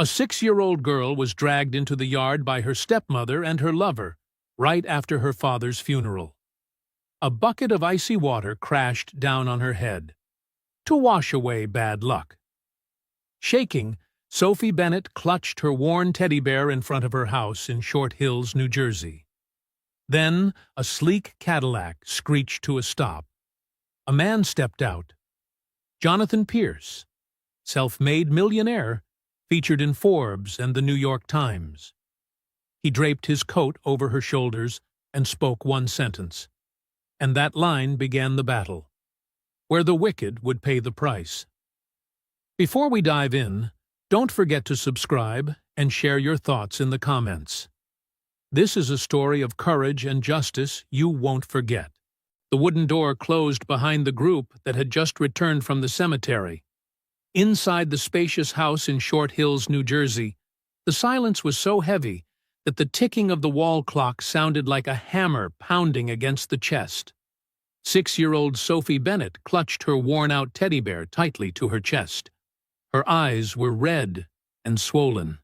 A 6-year-old girl was dragged into the yard by her stepmother and her lover right after her father's funeral. A bucket of icy water crashed down on her head to wash away bad luck. Shaking, Sophie Bennett clutched her worn teddy bear in front of her house in Short Hills, New Jersey. Then a sleek Cadillac screeched to a stop. A man stepped out. Jonathan Pierce, self-made millionaire, featured in Forbes and the New York Times. He draped his coat over her shoulders and spoke one sentence. And that line began the battle, where the wicked would pay the price. Before we dive in, don't forget to subscribe and share your thoughts in the comments. This is a story of courage and justice you won't forget. The wooden door closed behind the group that had just returned from the cemetery. Inside the spacious house in Short Hills, New Jersey, the silence was so heavy that the ticking of the wall clock sounded like a hammer pounding against the chest. 6-year-old Sophie Bennett clutched her worn-out teddy bear tightly to her chest. Her eyes were red and swollen.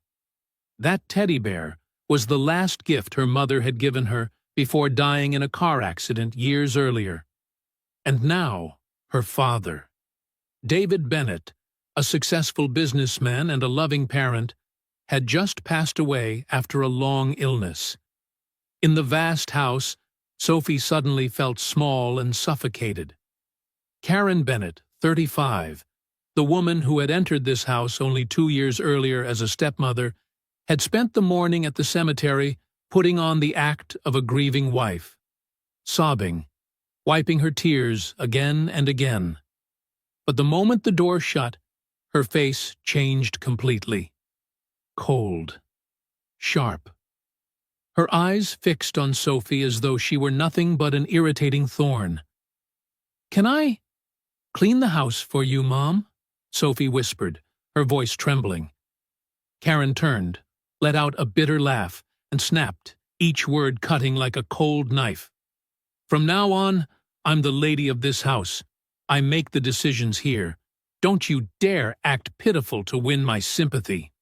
That teddy bear was the last gift her mother had given her before dying in a car accident years earlier. And now, her father. David Bennett, a successful businessman and a loving parent, had just passed away after a long illness. In the vast house, Sophie suddenly felt small and suffocated. Karen Bennett, 35, the woman who had entered this house only 2 years earlier as a stepmother, had spent the morning at the cemetery putting on the act of a grieving wife, sobbing, wiping her tears again and again. But the moment the door shut, her face changed completely. Cold, sharp. Her eyes fixed on Sophie as though she were nothing but an irritating thorn. "Can I clean the house for you, Mom?" Sophie whispered, her voice trembling. Karen turned, let out a bitter laugh, and snapped, each word cutting like a cold knife. "From now on, I'm the lady of this house. I make the decisions here. Don't you dare act pitiful to win my sympathy."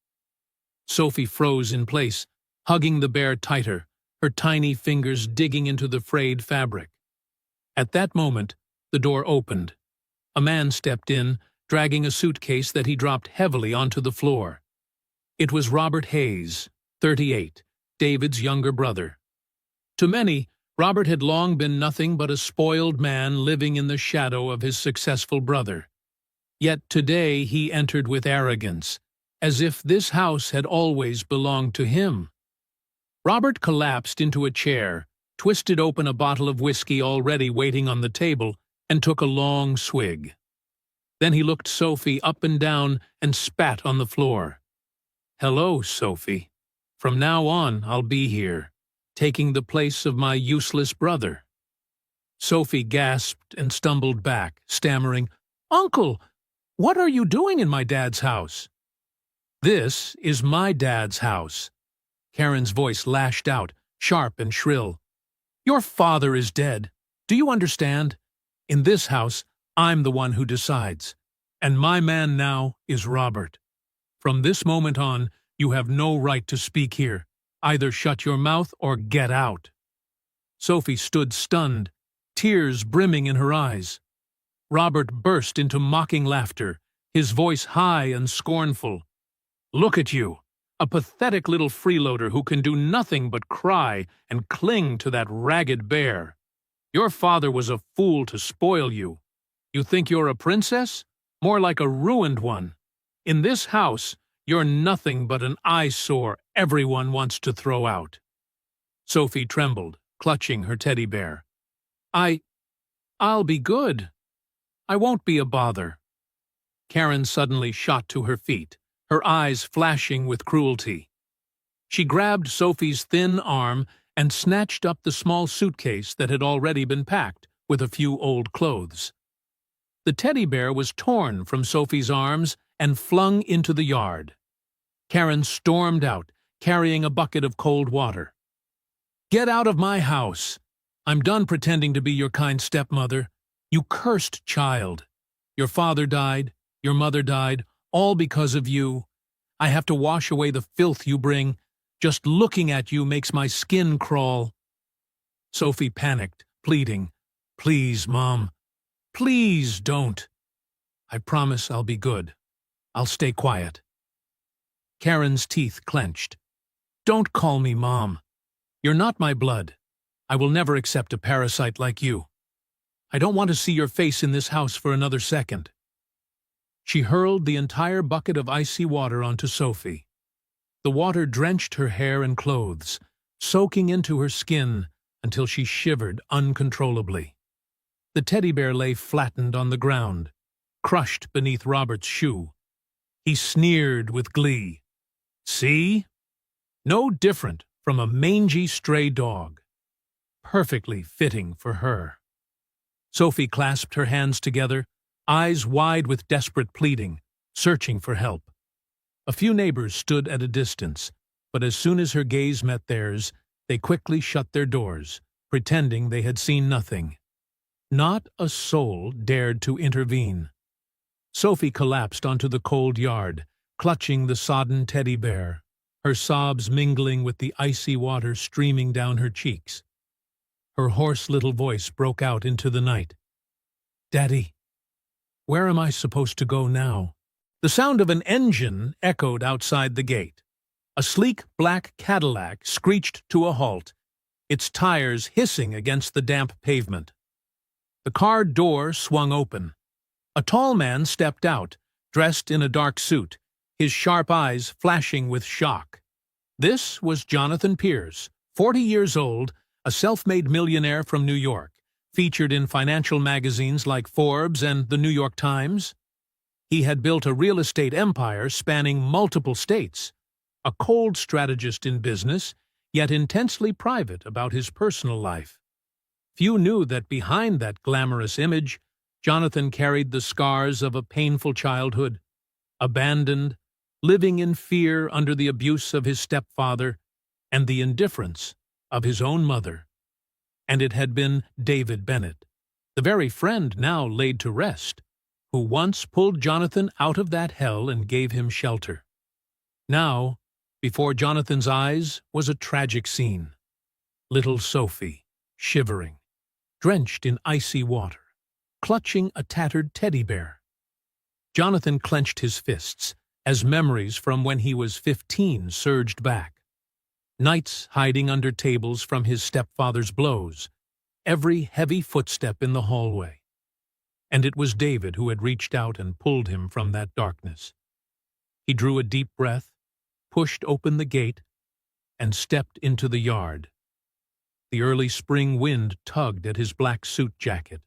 Sophie froze in place, hugging the bear tighter, her tiny fingers digging into the frayed fabric. At that moment, the door opened. A man stepped in, dragging a suitcase that he dropped heavily onto the floor. It was Robert Hayes, 38, David's younger brother. To many, Robert had long been nothing but a spoiled man living in the shadow of his successful brother. Yet today he entered with arrogance, as if this house had always belonged to him. Robert collapsed into a chair, twisted open a bottle of whiskey already waiting on the table, and took a long swig. Then he looked Sophie up and down and spat on the floor. "Hello, Sophie. From now on, I'll be here, taking the place of my useless brother." Sophie gasped and stumbled back, stammering, "Uncle, what are you doing in my dad's house?" "This is my dad's house." Karen's voice lashed out, sharp and shrill. "Your father is dead. Do you understand? In this house, I'm the one who decides. And my man now is Robert. From this moment on, you have no right to speak here. Either shut your mouth or get out." Sophie stood stunned, tears brimming in her eyes. Robert burst into mocking laughter, his voice high and scornful. "Look at you, a pathetic little freeloader who can do nothing but cry and cling to that ragged bear. Your father was a fool to spoil you. You think you're a princess? More like a ruined one. In this house, you're nothing but an eyesore everyone wants to throw out." Sophie trembled, clutching her teddy bear. I'll be good. I won't be a bother." Karen suddenly shot to her feet, her eyes flashing with cruelty. She grabbed Sophie's thin arm and snatched up the small suitcase that had already been packed with a few old clothes. The teddy bear was torn from Sophie's arms and flung into the yard. Karen stormed out, carrying a bucket of cold water. "Get out of my house! I'm done pretending to be your kind stepmother. You cursed child! Your father died, your mother died, all because of you. I have to wash away the filth you bring. Just looking at you makes my skin crawl." Sophie panicked, pleading, "Please, Mom. Please don't. I promise I'll be good. I'll stay quiet." Karen's teeth clenched. "Don't call me Mom. You're not my blood. I will never accept a parasite like you. I don't want to see your face in this house for another second." She hurled the entire bucket of icy water onto Sophie. The water drenched her hair and clothes, soaking into her skin until she shivered uncontrollably. The teddy bear lay flattened on the ground, crushed beneath Robert's shoe. He sneered with glee. "See? No different from a mangy stray dog. Perfectly fitting for her." Sophie clasped her hands together, eyes wide with desperate pleading, searching for help. A few neighbors stood at a distance, but as soon as her gaze met theirs, they quickly shut their doors, pretending they had seen nothing. Not a soul dared to intervene. Sophie collapsed onto the cold yard, clutching the sodden teddy bear, her sobs mingling with the icy water streaming down her cheeks. Her hoarse little voice broke out into the night. "Daddy, where am I supposed to go now?" The sound of an engine echoed outside the gate. A sleek black Cadillac screeched to a halt, its tires hissing against the damp pavement. The car door swung open. A tall man stepped out, dressed in a dark suit, his sharp eyes flashing with shock. This was Jonathan Pierce, 40 years old, a self-made millionaire from New York, featured in financial magazines like Forbes and the New York Times. He had built a real estate empire spanning multiple states, a cold strategist in business, yet intensely private about his personal life. Few knew that behind that glamorous image, Jonathan carried the scars of a painful childhood, abandoned, living in fear under the abuse of his stepfather and the indifference of his own mother. And it had been David Bennett, the very friend now laid to rest, who once pulled Jonathan out of that hell and gave him shelter. Now, before Jonathan's eyes was a tragic scene. Little Sophie, shivering, drenched in icy water, clutching a tattered teddy bear. Jonathan clenched his fists as memories from when he was 15 surged back. Nights hiding under tables from his stepfather's blows, every heavy footstep in the hallway. And it was David who had reached out and pulled him from that darkness. He drew a deep breath, pushed open the gate, and stepped into the yard. The early spring wind tugged at his black suit jacket.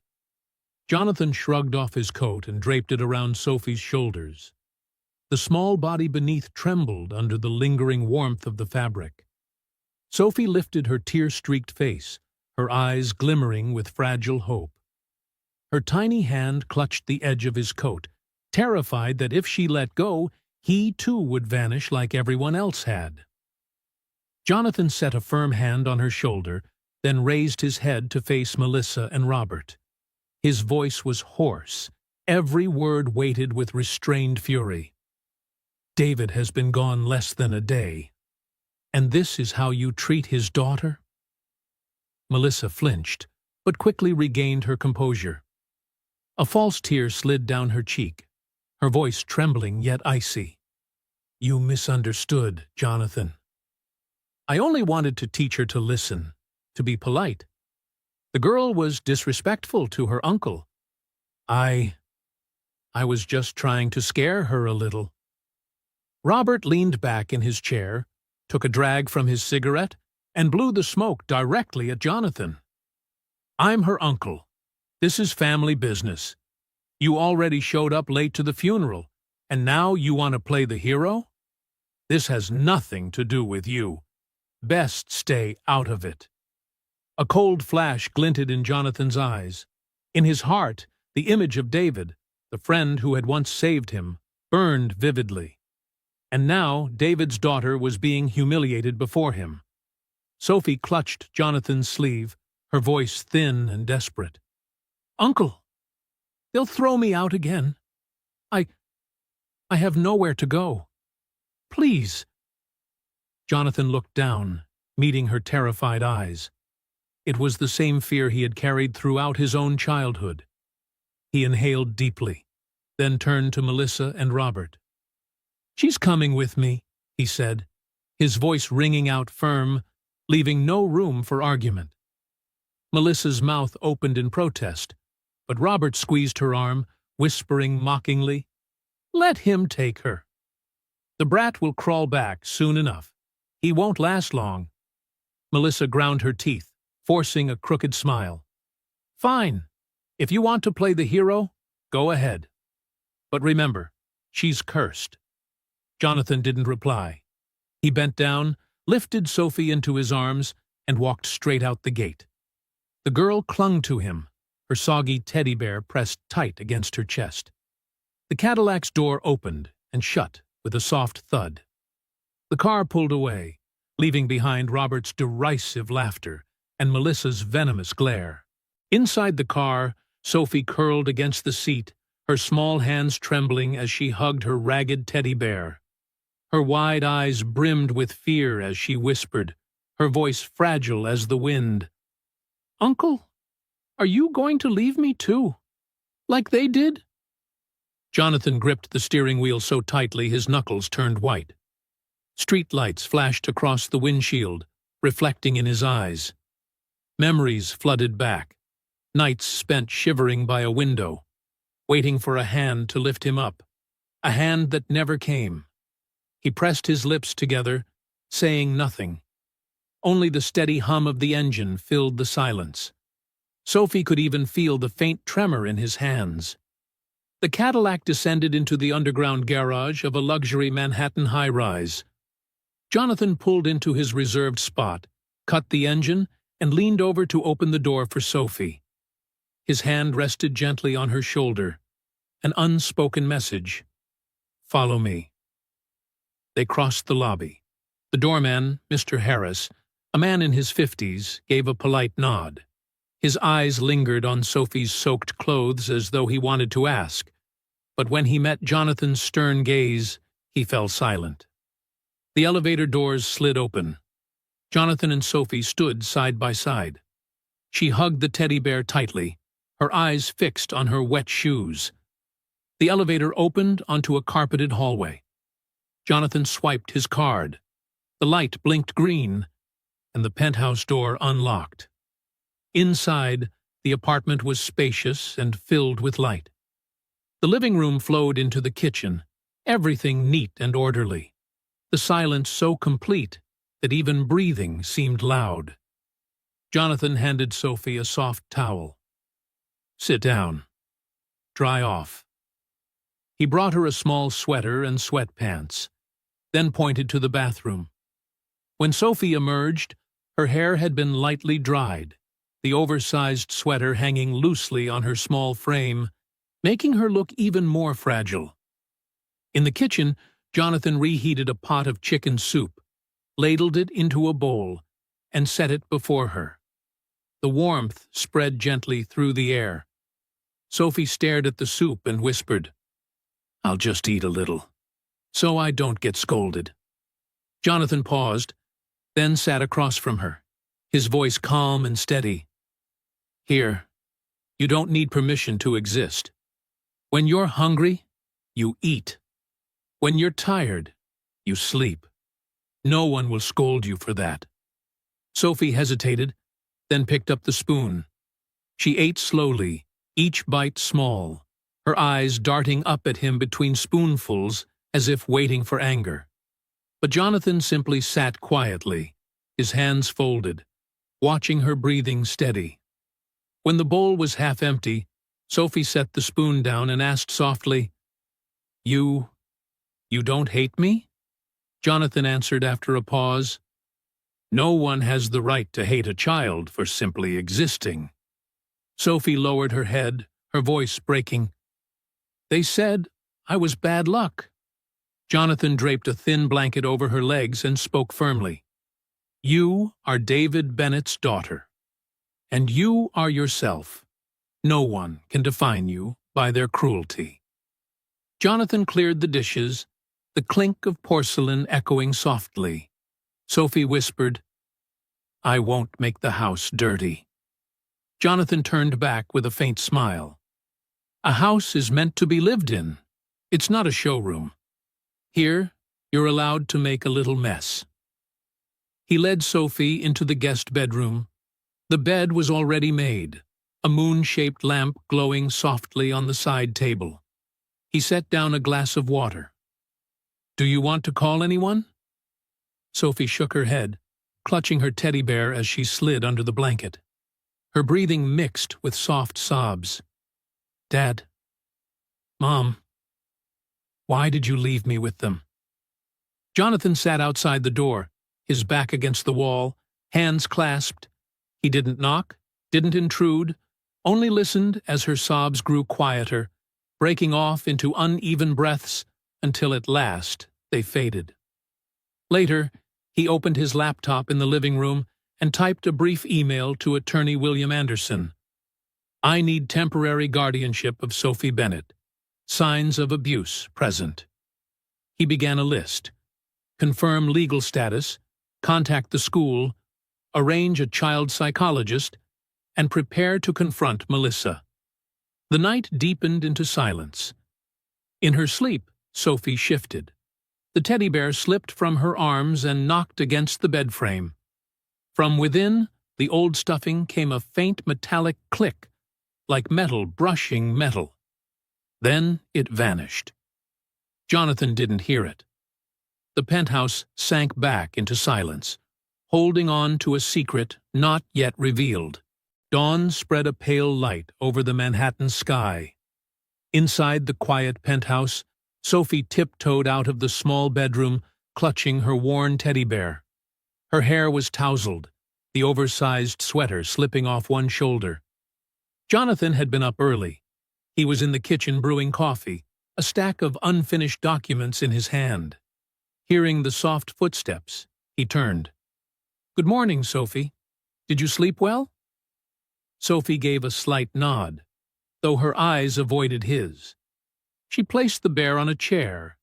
Jonathan shrugged off his coat and draped it around Sophie's shoulders. The small body beneath trembled under the lingering warmth of the fabric. Sophie lifted her tear-streaked face, her eyes glimmering with fragile hope. Her tiny hand clutched the edge of his coat, terrified that if she let go, he too would vanish like everyone else had. Jonathan set a firm hand on her shoulder, then raised his head to face Melissa and Robert. His voice was hoarse, every word weighted with restrained fury. "David has been gone less than a day. And this is how you treat his daughter?" Melissa flinched, but quickly regained her composure. A false tear slid down her cheek, her voice trembling yet icy. "You misunderstood, Jonathan. I only wanted to teach her to listen, to be polite. The girl was disrespectful to her uncle. I was just trying to scare her a little." Robert leaned back in his chair, took a drag from his cigarette, and blew the smoke directly at Jonathan. "I'm her uncle. This is family business. You already showed up late to the funeral, and now you want to play the hero? This has nothing to do with you. Best stay out of it." A cold flash glinted in Jonathan's eyes. In his heart, the image of David, the friend who had once saved him, burned vividly. And now David's daughter was being humiliated before him. Sophie clutched Jonathan's sleeve, her voice thin and desperate. "Uncle, they'll throw me out again. I have nowhere to go." Please." Jonathan looked down, meeting her terrified eyes. It was the same fear he had carried throughout his own childhood. He inhaled deeply, then turned to Melissa and Robert. "She's coming with me," he said, his voice ringing out firm, leaving no room for argument. Melissa's mouth opened in protest, but Robert squeezed her arm, whispering mockingly, "Let him take her. The brat will crawl back soon enough. He won't last long." Melissa ground her teeth, forcing a crooked smile. "Fine. If you want to play the hero, go ahead. But remember, she's cursed." Jonathan didn't reply. He bent down, lifted Sophie into his arms, and walked straight out the gate. The girl clung to him, her soggy teddy bear pressed tight against her chest. The Cadillac's door opened and shut with a soft thud. The car pulled away, leaving behind Robert's derisive laughter and Melissa's venomous glare. Inside the car, Sophie curled against the seat, her small hands trembling as she hugged her ragged teddy bear. Her wide eyes brimmed with fear as she whispered, her voice fragile as the wind. "Uncle, are you going to leave me too? Like they did?" Jonathan gripped the steering wheel so tightly his knuckles turned white. Street lights flashed across the windshield, reflecting in his eyes. Memories flooded back, nights spent shivering by a window, waiting for a hand to lift him up, a hand that never came. He pressed his lips together, saying nothing. Only the steady hum of the engine filled the silence. Sophie could even feel the faint tremor in his hands. The Cadillac descended into the underground garage of a luxury Manhattan high-rise. Jonathan pulled into his reserved spot, cut the engine, and leaned over to open the door for Sophie. His hand rested gently on her shoulder. An unspoken message. "Follow me." They crossed the lobby. The doorman, Mr. Harris, a man in his 50s, gave a polite nod. His eyes lingered on Sophie's soaked clothes as though he wanted to ask, but when he met Jonathan's stern gaze, he fell silent. The elevator doors slid open. Jonathan and Sophie stood side by side. She hugged the teddy bear tightly, her eyes fixed on her wet shoes. The elevator opened onto a carpeted hallway. Jonathan swiped his card. The light blinked green, and the penthouse door unlocked. Inside, the apartment was spacious and filled with light. The living room flowed into the kitchen, everything neat and orderly. The silence so complete that even breathing seemed loud. Jonathan handed Sophie a soft towel. "Sit down. Dry off." He brought her a small sweater and sweatpants, then pointed to the bathroom. When Sophie emerged, her hair had been lightly dried, the oversized sweater hanging loosely on her small frame, making her look even more fragile. In the kitchen, Jonathan reheated a pot of chicken soup, ladled it into a bowl, and set it before her. The warmth spread gently through the air. Sophie stared at the soup and whispered, "I'll just eat a little, so I don't get scolded." Jonathan paused, then sat across from her, his voice calm and steady. "Here, you don't need permission to exist. When you're hungry, you eat. When you're tired, you sleep. No one will scold you for that." Sophie hesitated, then picked up the spoon. She ate slowly, each bite small, her eyes darting up at him between spoonfuls as if waiting for anger. But Jonathan simply sat quietly, his hands folded, watching her breathing steady. When the bowl was half empty, Sophie set the spoon down and asked softly, You don't hate me?" Jonathan answered after a pause, "No one has the right to hate a child for simply existing." Sophie lowered her head, her voice breaking. "They said I was bad luck." Jonathan draped a thin blanket over her legs and spoke firmly. "You are David Bennett's daughter, and you are yourself. No one can define you by their cruelty." Jonathan cleared the dishes, the clink of porcelain echoing softly. Sophie whispered, "I won't make the house dirty." Jonathan turned back with a faint smile. "A house is meant to be lived in. It's not a showroom. Here, you're allowed to make a little mess." He led Sophie into the guest bedroom. The bed was already made, a moon-shaped lamp glowing softly on the side table. He set down a glass of water. "Do you want to call anyone?" Sophie shook her head, clutching her teddy bear as she slid under the blanket. Her breathing mixed with soft sobs. "Dad. Mom. Why did you leave me with them?" Jonathan sat outside the door, his back against the wall, hands clasped. He didn't knock, didn't intrude, only listened as her sobs grew quieter, breaking off into uneven breaths until at last they faded. Later, he opened his laptop in the living room and typed a brief email to Attorney William Anderson. "I need temporary guardianship of Sophie Bennett. Signs of abuse present." He began a list. Confirm legal status, contact the school, arrange a child psychologist, and prepare to confront Melissa. The night deepened into silence. In her sleep, Sophie shifted. The teddy bear slipped from her arms and knocked against the bed frame. From within, the old stuffing came a faint metallic click, like metal brushing metal. Then it vanished. Jonathan didn't hear it. The penthouse sank back into silence, holding on to a secret not yet revealed. Dawn spread a pale light over the Manhattan sky. Inside the quiet penthouse, Sophie tiptoed out of the small bedroom, clutching her worn teddy bear. Her hair was tousled, the oversized sweater slipping off one shoulder. Jonathan had been up early. He was in the kitchen brewing coffee, a stack of unfinished documents in his hand. Hearing the soft footsteps, he turned. "Good morning, Sophie. Did you sleep well?" Sophie gave a slight nod, though her eyes avoided his. She placed the bear on a chair,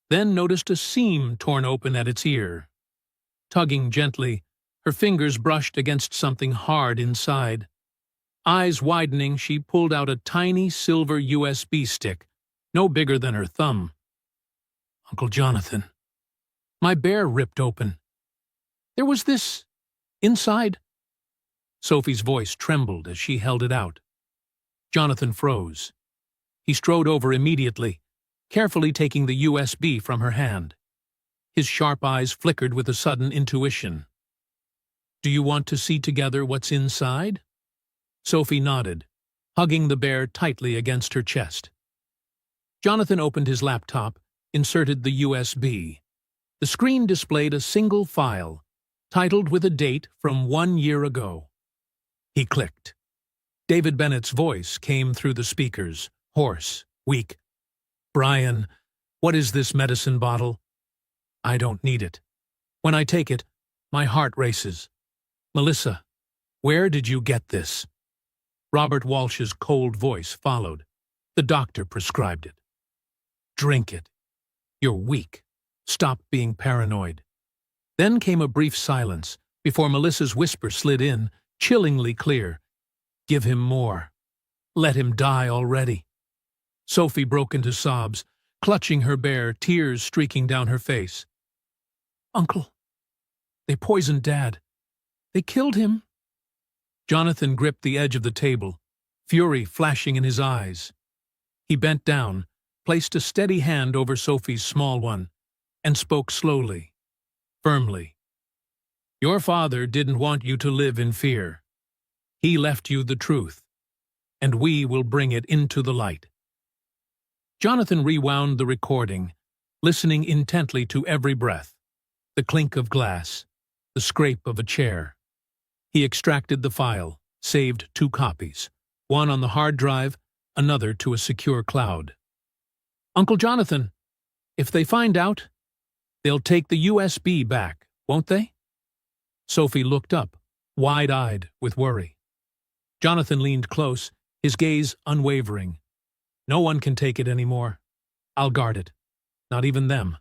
then noticed a seam torn open at its ear. Tugging gently, her fingers brushed against something hard inside. Eyes widening, she pulled out a tiny silver USB stick, no bigger than her thumb. "Uncle Jonathan, my bear ripped open. There was this inside." Sophie's voice trembled as she held it out. Jonathan froze. He strode over immediately, carefully taking the USB from her hand. His sharp eyes flickered with a sudden intuition. "Do you want to see together what's inside?" Sophie nodded, hugging the bear tightly against her chest. Jonathan opened his laptop, inserted the USB. The screen displayed a single file, titled with a date from 1 year ago. He clicked. David Bennett's voice came through the speakers, hoarse, weak. "Brian, what is this medicine bottle? I don't need it. When I take it, my heart races. Melissa, where did you get this?" Robert Walsh's cold voice followed. "The doctor prescribed it. Drink it. You're weak. Stop being paranoid." Then came a brief silence before Melissa's whisper slid in, chillingly clear. "Give him more. Let him die already." Sophie broke into sobs, clutching her bear, tears streaking down her face. "Uncle, they poisoned Dad. They killed him." Jonathan gripped the edge of the table, fury flashing in his eyes. He bent down, placed a steady hand over Sophie's small one, and spoke slowly, firmly. "Your father didn't want you to live in fear. He left you the truth, and we will bring it into the light." Jonathan rewound the recording, listening intently to every breath, the clink of glass, the scrape of a chair. He extracted the file, saved 2 copies, one on the hard drive, another to a secure cloud. "Uncle Jonathan, if they find out, they'll take the USB back, won't they?" Sophie looked up, wide-eyed with worry. Jonathan leaned close, his gaze unwavering. "No one can take it anymore. I'll guard it. Not even them."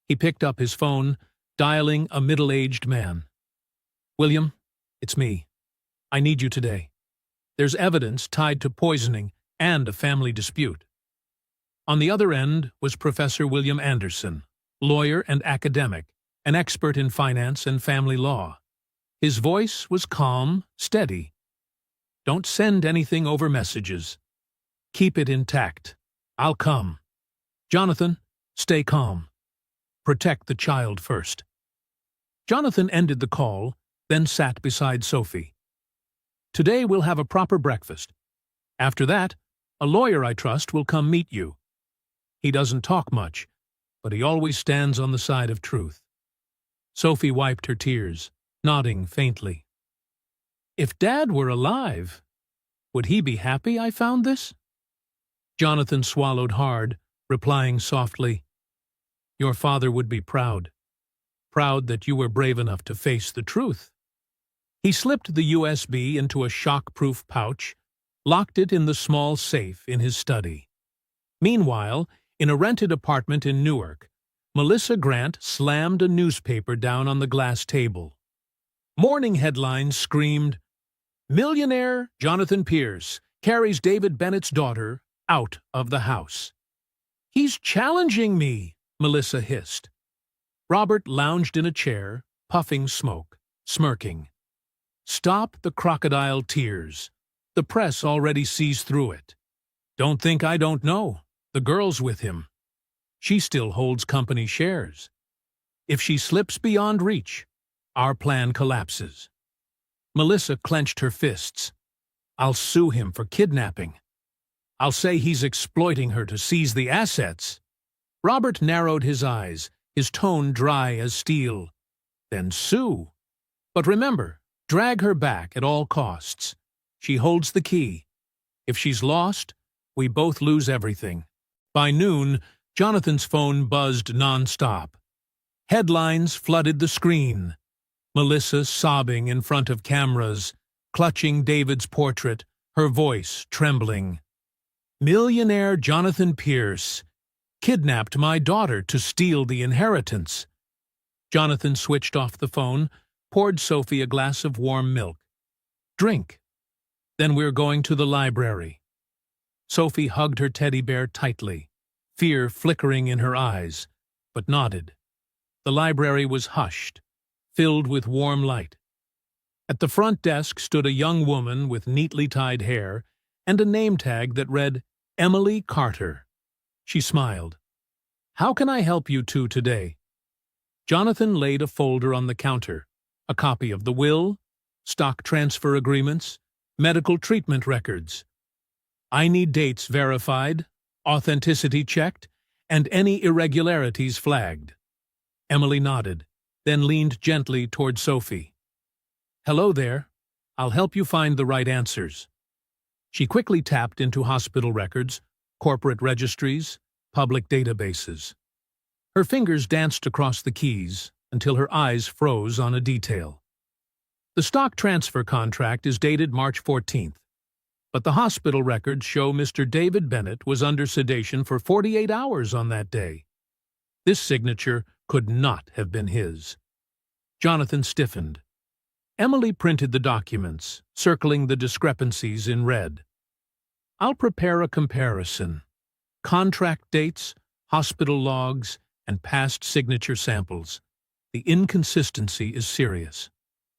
He picked up his phone, dialing a middle-aged man. "William, it's me. I need you today. There's evidence tied to poisoning and a family dispute." On the other end was Professor William Anderson, lawyer and academic, an expert in finance and family law. His voice was calm, steady. "Don't send anything over messages. Keep it intact. I'll come. Jonathan, stay calm. Protect the child first." Jonathan ended the call, then sat beside Sophie. "Today we'll have a proper breakfast. After that, a lawyer I trust will come meet you. He doesn't talk much, but he always stands on the side of truth." Sophie wiped her tears, nodding faintly. "If Dad were alive, would he be happy I found this?" Jonathan swallowed hard, replying softly, "Your father would be proud. Proud that you were brave enough to face the truth." He slipped the USB into a shock-proof pouch, locked it in the small safe in his study. Meanwhile, in a rented apartment in Newark, Melissa Grant slammed a newspaper down on the glass table. Morning headlines screamed, "Millionaire Jonathan Pierce carries David Bennett's daughter out of the house." "He's challenging me," Melissa hissed. Robert lounged in a chair, puffing smoke, smirking. "Stop the crocodile tears. The press already sees through it. Don't think I don't know. The girl's with him. She still holds company shares. If she slips beyond reach, our plan collapses." Melissa clenched her fists. "I'll sue him for kidnapping. I'll say he's exploiting her to seize the assets." Robert narrowed his eyes, his tone dry as steel. "Then sue. But remember, drag her back at all costs. She holds the key. If she's lost, we both lose everything." By noon, Jonathan's phone buzzed nonstop. Headlines flooded the screen. Melissa sobbing in front of cameras, clutching David's portrait, her voice trembling. "Millionaire Jonathan Pierce kidnapped my daughter to steal the inheritance." Jonathan switched off the phone, poured Sophie a glass of warm milk. "Drink. Then we're going to the library." Sophie hugged her teddy bear tightly, fear flickering in her eyes, but nodded. The library was hushed, filled with warm light. At the front desk stood a young woman with neatly tied hair and a name tag that read, "Emily Carter." She smiled. "How can I help you two today?" Jonathan laid a folder on the counter, a copy of the will, stock transfer agreements, medical treatment records. "I need dates verified, authenticity checked, and any irregularities flagged." Emily nodded, then leaned gently toward Sophie. "Hello there. I'll help you find the right answers." She quickly tapped into hospital records, corporate registries, public databases. Her fingers danced across the keys until her eyes froze on a detail. The stock transfer contract is dated March 14th, but the hospital records show Mr. David Bennett was under sedation for 48 hours on that day. This signature could not have been his. Jonathan stiffened. Emily printed the documents, circling the discrepancies in red. "I'll prepare a comparison. Contract dates, hospital logs, and past signature samples. The inconsistency is serious."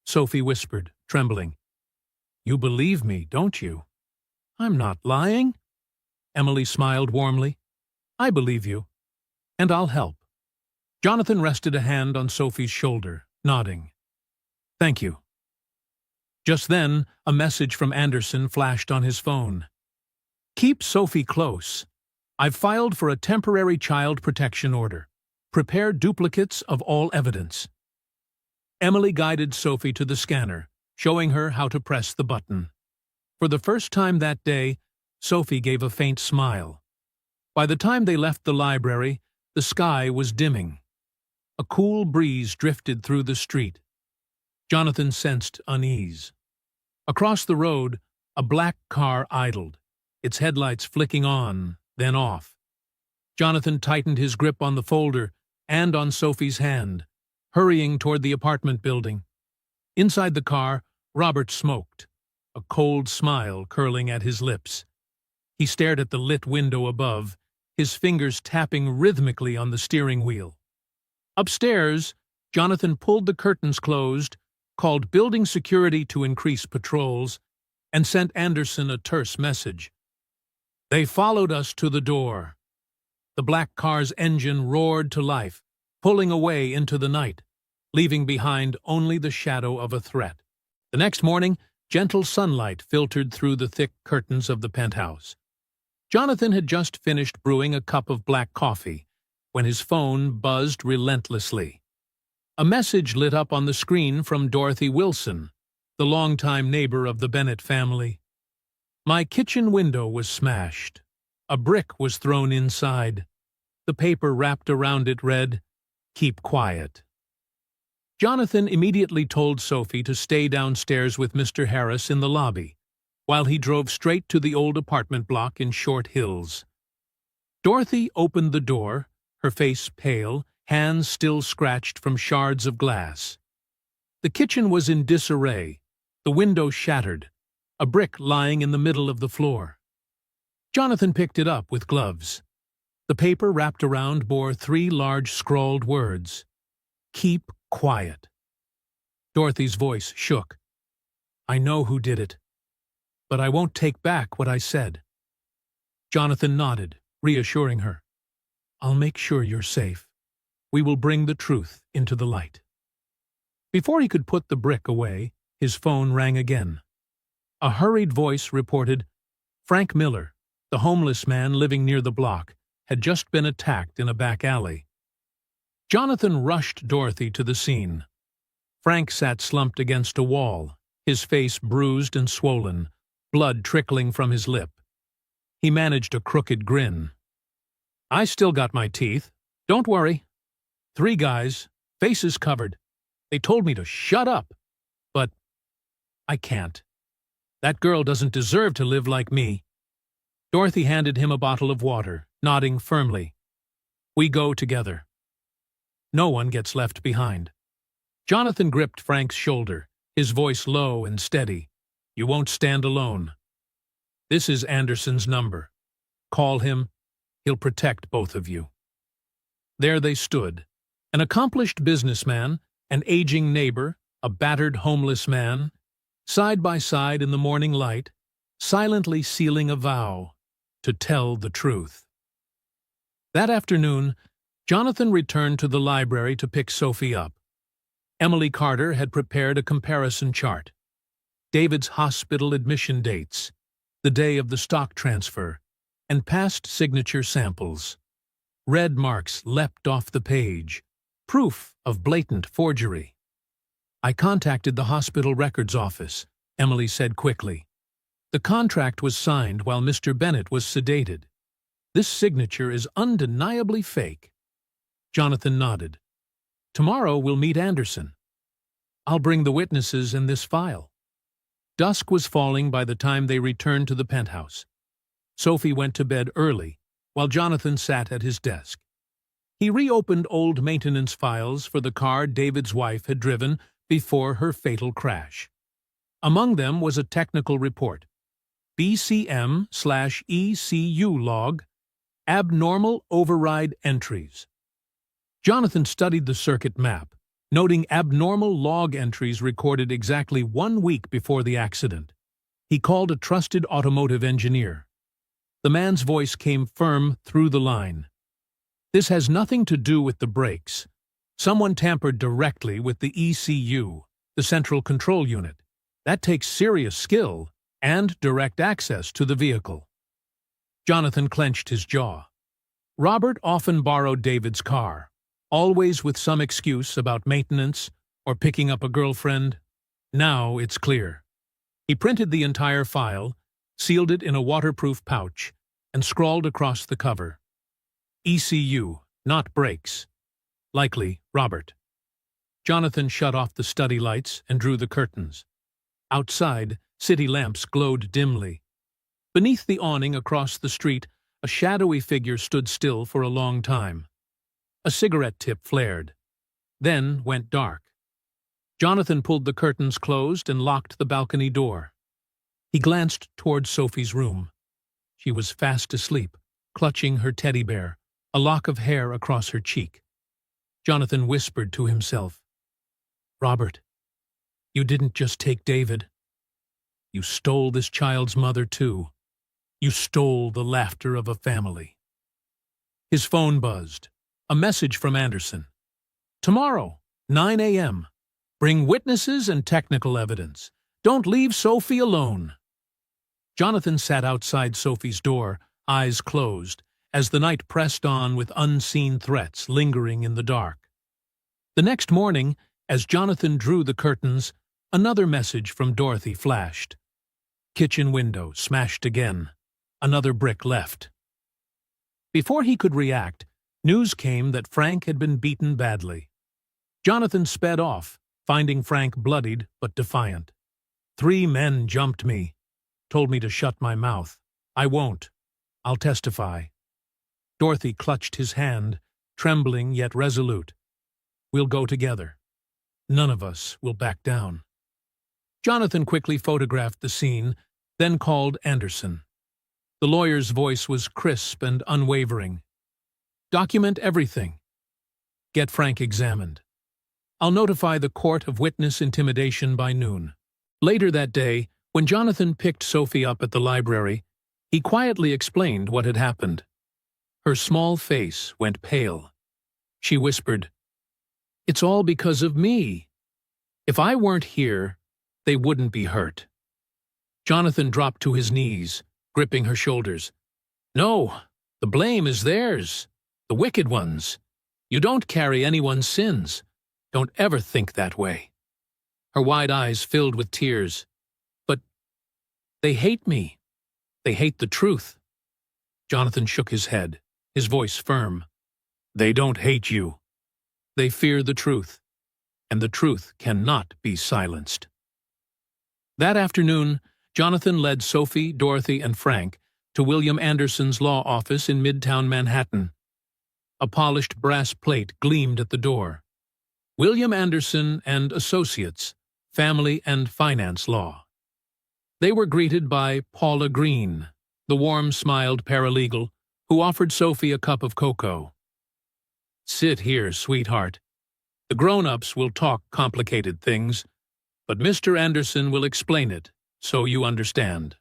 Sophie whispered, trembling. "You believe me, don't you?" "I'm not lying." Emily smiled warmly. "I believe you, and I'll help." Jonathan rested a hand on Sophie's shoulder, nodding. "Thank you." Just then, a message from Anderson flashed on his phone. "Keep Sophie close. I've filed for a temporary child protection order. Prepare duplicates of all evidence." Emily guided Sophie to the scanner, showing her how to press the button. For the first time that day, Sophie gave a faint smile. By the time they left the library, the sky was dimming. A cool breeze drifted through the street. Jonathan sensed unease. Across the road, a black car idled, its headlights flicking on, then off. Jonathan tightened his grip on the folder and on Sophie's hand, hurrying toward the apartment building. Inside the car, Robert smoked, a cold smile curling at his lips. He stared at the lit window above, his fingers tapping rhythmically on the steering wheel. Upstairs, Jonathan pulled the curtains closed, called building security to increase patrols, and sent Anderson a terse message. They followed us to the door. The black car's engine roared to life, pulling away into the night, leaving behind only the shadow of a threat. The next morning, gentle sunlight filtered through the thick curtains of the penthouse. Jonathan had just finished brewing a cup of black coffee when his phone buzzed relentlessly. A message lit up on the screen from Dorothy Wilson, the longtime neighbor of the Bennett family. My kitchen window was smashed. A brick was thrown inside. The paper wrapped around it read, "Keep quiet." Jonathan immediately told Sophie to stay downstairs with Mr. Harris in the lobby, while he drove straight to the old apartment block in Short Hills. Dorothy opened the door, her face pale, hands still scratched from shards of glass. The kitchen was in disarray, the window shattered, a brick lying in the middle of the floor. Jonathan picked it up with gloves. The paper wrapped around bore 3 large scrawled words, "Keep quiet." Dorothy's voice shook. "I know who did it, but I won't take back what I said." Jonathan nodded, reassuring her. "I'll make sure you're safe. We will bring the truth into the light." Before he could put the brick away, his phone rang again. A hurried voice reported, Frank Miller, the homeless man living near the block, had just been attacked in a back alley. Jonathan rushed Dorothy to the scene. Frank sat slumped against a wall, his face bruised and swollen, blood trickling from his lip. He managed a crooked grin. "I still got my teeth. Don't worry. 3 guys, faces covered. They told me to shut up. But I can't. That girl doesn't deserve to live like me." Dorothy handed him a bottle of water, nodding firmly. "We go together. No one gets left behind." Jonathan gripped Frank's shoulder, his voice low and steady. "You won't stand alone. This is Anderson's number. Call him. He'll protect both of you." There they stood, an accomplished businessman, an aging neighbor, a battered homeless man, side by side in the morning light, silently sealing a vow to tell the truth. That afternoon, Jonathan returned to the library to pick Sophie up. Emily Carter had prepared a comparison chart. David's hospital admission dates, the day of the stock transfer, and past signature samples. Red marks leapt off the page, proof of blatant forgery. "I contacted the hospital records office," Emily said quickly. "The contract was signed while Mr. Bennett was sedated. This signature is undeniably fake." Jonathan nodded. "Tomorrow we'll meet Anderson. I'll bring the witnesses and this file." Dusk was falling by the time they returned to the penthouse. Sophie went to bed early, while Jonathan sat at his desk. He reopened old maintenance files for the car David's wife had driven before her fatal crash. Among them was a technical report, BCM/ECU log, abnormal override entries. Jonathan studied the circuit map, noting abnormal log entries recorded exactly 1 week before the accident. He called a trusted automotive engineer. The man's voice came firm through the line. "This has nothing to do with the brakes. Someone tampered directly with the ECU, the central control unit. That takes serious skill and direct access to the vehicle." Jonathan clenched his jaw. Robert often borrowed David's car, always with some excuse about maintenance or picking up a girlfriend. Now it's clear. He printed the entire file, sealed it in a waterproof pouch, and scrawled across the cover, "ECU, not brakes. Likely Robert." Jonathan shut off the study lights and drew the curtains. Outside, city lamps glowed dimly. Beneath the awning across the street, a shadowy figure stood still for a long time. A cigarette tip flared, then went dark. Jonathan pulled the curtains closed and locked the balcony door. He glanced toward Sophie's room. She was fast asleep, clutching her teddy bear, a lock of hair across her cheek. Jonathan whispered to himself, "Robert, you didn't just take David. You stole this child's mother, too. You stole the laughter of a family." His phone buzzed. A message from Anderson. "Tomorrow, 9 a.m. Bring witnesses and technical evidence. Don't leave Sophie alone." Jonathan sat outside Sophie's door, eyes closed, as the night pressed on with unseen threats lingering in the dark. The next morning, as Jonathan drew the curtains, another message from Dorothy flashed. Kitchen window smashed again. Another brick left. Before he could react, news came that Frank had been beaten badly. Jonathan sped off, finding Frank bloodied but defiant. "3 men jumped me. Told me to shut my mouth. I won't. I'll testify." Dorothy clutched his hand, trembling yet resolute. "We'll go together. None of us will back down." Jonathan quickly photographed the scene, then called Anderson. The lawyer's voice was crisp and unwavering. "Document everything. Get Frank examined. I'll notify the court of witness intimidation by noon." Later that day, when Jonathan picked Sophie up at the library, he quietly explained what had happened. Her small face went pale. She whispered, "It's all because of me. If I weren't here, they wouldn't be hurt." Jonathan dropped to his knees, gripping her shoulders. "No, the blame is theirs, the wicked ones. You don't carry anyone's sins. Don't ever think that way." Her wide eyes filled with tears. "But they hate me. They hate the truth." Jonathan shook his head, his voice firm. "They don't hate you. They fear the truth, and the truth cannot be silenced." That afternoon, Jonathan led Sophie, Dorothy, and Frank to William Anderson's law office in Midtown Manhattan. A polished brass plate gleamed at the door. William Anderson and Associates, Family and Finance Law. They were greeted by Paula Green, the warm-smiled paralegal, who offered Sophie a cup of cocoa. "Sit here, sweetheart. The grown-ups will talk complicated things, but Mr. Anderson will explain it, so you understand."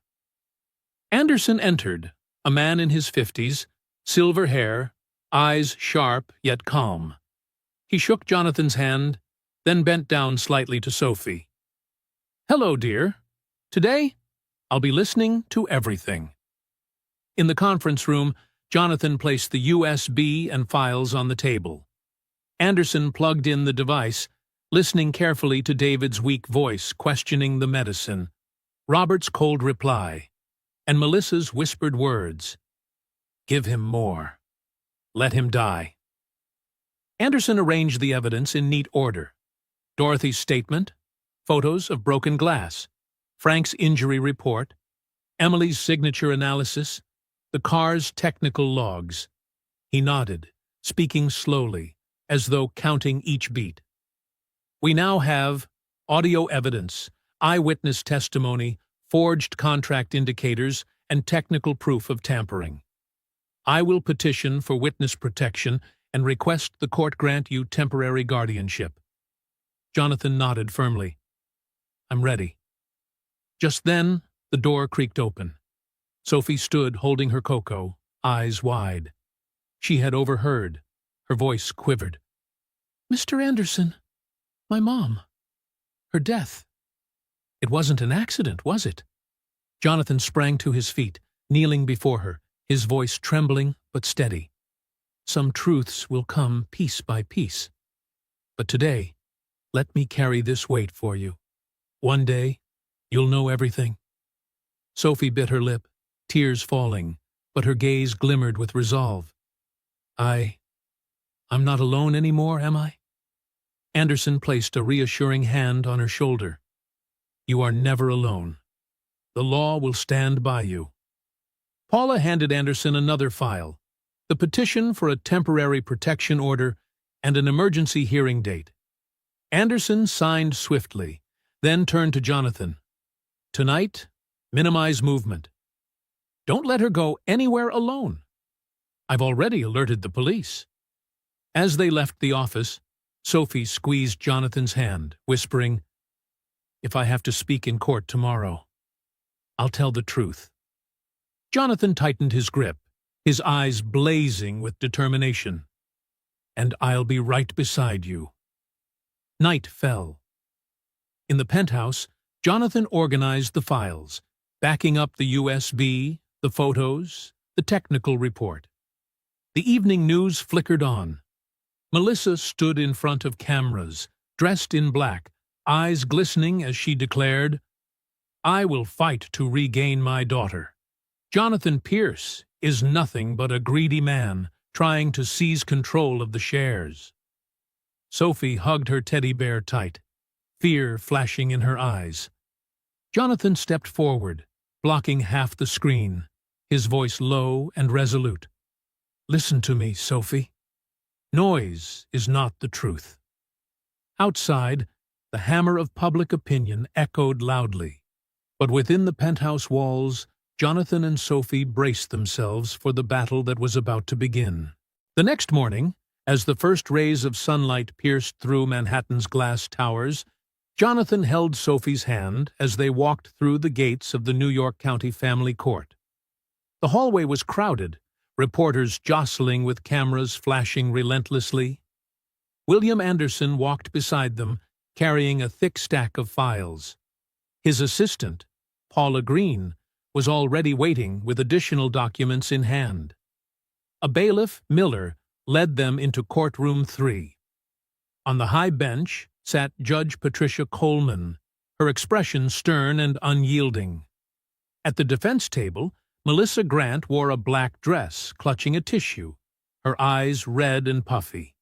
Anderson entered, a man in his 50s, silver hair, eyes sharp yet calm. He shook Jonathan's hand, then bent down slightly to Sophie. "Hello, dear. Today, I'll be listening to everything." In the conference room, Jonathan placed the USB and files on the table. Anderson plugged in the device, listening carefully to David's weak voice questioning the medicine, Robert's cold reply, and Melissa's whispered words. "Give him more. Let him die." Anderson arranged the evidence in neat order. Dorothy's statement, photos of broken glass, Frank's injury report, Emily's signature analysis, the car's technical logs. He nodded, speaking slowly, as though counting each beat. "We now have audio evidence, eyewitness testimony, forged contract indicators, and technical proof of tampering. I will petition for witness protection and request the court grant you temporary guardianship." Jonathan nodded firmly. "I'm ready." Just then, the door creaked open. Sophie stood holding her cocoa, eyes wide. She had overheard. Her voice quivered. "Mr. Anderson, my mom. Her death. It wasn't an accident, was it?" Jonathan sprang to his feet, kneeling before her, his voice trembling but steady. "Some truths will come piece by piece. But today, let me carry this weight for you. One day, you'll know everything." Sophie bit her lip, tears falling, but her gaze glimmered with resolve. I'm not alone anymore, am I?" Anderson placed a reassuring hand on her shoulder. "You are never alone. The law will stand by you." Paula handed Anderson another file, the petition for a temporary protection order and an emergency hearing date. Anderson signed swiftly, then turned to Jonathan. Tonight, minimize movement. Don't let her go anywhere alone. I've already alerted the police. As they left the office, Sophie squeezed Jonathan's hand, whispering, If I have to speak in court tomorrow, I'll tell the truth. Jonathan tightened his grip, his eyes blazing with determination. And I'll be right beside you. Night fell. In the penthouse, Jonathan organized the files, backing up the USB, the photos, the technical report. The evening news flickered on. Melissa stood in front of cameras, dressed in black, eyes glistening as she declared, I will fight to regain my daughter. Jonathan Pierce is nothing but a greedy man trying to seize control of the shares. Sophie hugged her teddy bear tight, fear flashing in her eyes. Jonathan stepped forward, blocking half the screen, his voice low and resolute. Listen to me, Sophie. Noise is not the truth. Outside, the hammer of public opinion echoed loudly. But within the penthouse walls, Jonathan and Sophie braced themselves for the battle that was about to begin. The next morning, as the first rays of sunlight pierced through Manhattan's glass towers, Jonathan held Sophie's hand as they walked through the gates of the New York County Family Court. The hallway was crowded, reporters jostling with cameras flashing relentlessly. William Anderson walked beside them, carrying a thick stack of files. His assistant, Paula Green, was already waiting with additional documents in hand. A bailiff, Miller, led them into courtroom 3. On the high bench sat Judge Patricia Coleman, her expression stern and unyielding. At the defense table, Melissa Grant wore a black dress, clutching a tissue, her eyes red and puffy.